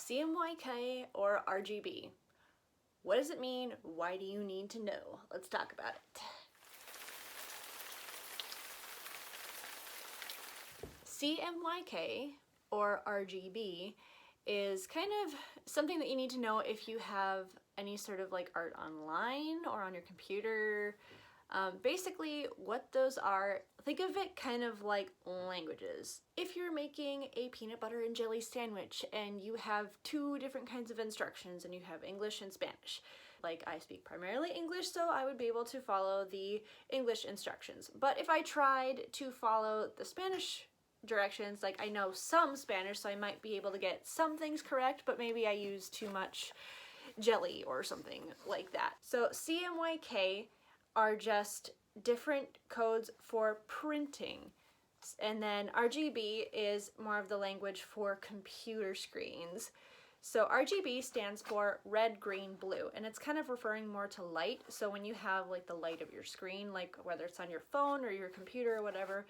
CMYK or RGB? What does it mean? Why do you need to know? Let's talk about it. CMYK or RGB is kind of something that you need to know if you have any sort of like art online or on your computer. Basically what those are, think of it kind of like languages. If you're making a peanut butter and jelly sandwich and you have two different kinds of instructions and you have English and Spanish, like I speak primarily English, so I would be able to follow the English instructions. But if I tried to follow the Spanish directions, like I know some Spanish, so I might be able to get some things correct, but maybe I use too much jelly or something like that. So CMYK are just different codes for printing. And then RGB is more of the language for computer screens. So RGB stands for red, green, blue, and it's kind of referring more to light. So when you have like the light of your screen, like whether it's on your phone or your computer or whatever,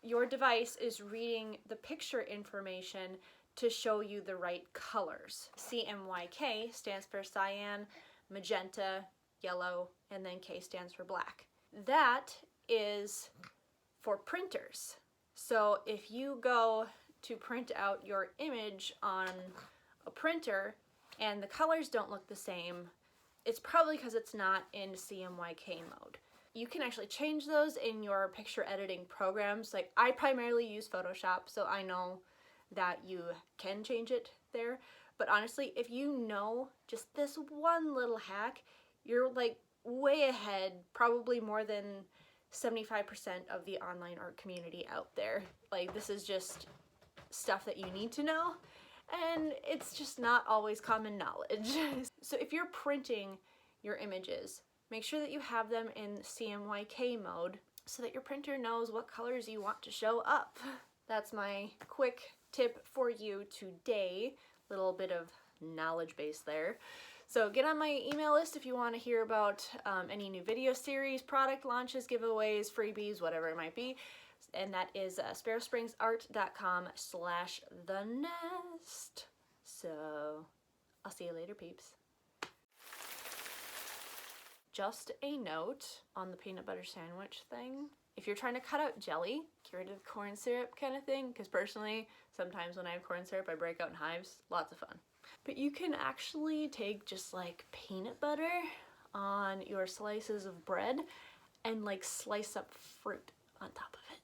your device is reading the picture information to show you the right colors. CMYK stands for cyan, magenta, yellow, and then K stands for black. That is for printers. So if you go to print out your image on a printer and the colors don't look the same, it's probably because it's not in CMYK mode. You can actually change those in your picture editing programs. Like I primarily use Photoshop, so I know that you can change it there. But honestly, if you know just this one little hack, you're like way ahead, probably more than 75% of the online art community out there. Like this is just stuff that you need to know, and it's just not always common knowledge. So if you're printing your images, make sure that you have them in CMYK mode so that your printer knows what colors you want to show up. That's my quick tip for you today. Little bit of knowledge base there. So get on my email list if you want to hear about any new video series, product launches, giveaways, freebies, whatever it might be. And that is sparrowspringsart.com/thenest. So I'll see you later, peeps. Just a note on the peanut butter sandwich thing. If you're trying to cut out jelly, get rid of corn syrup kind of thing, because personally, sometimes when I have corn syrup, I break out in hives. Lots of fun. But you can actually take just like peanut butter on your slices of bread and like slice up fruit on top of it.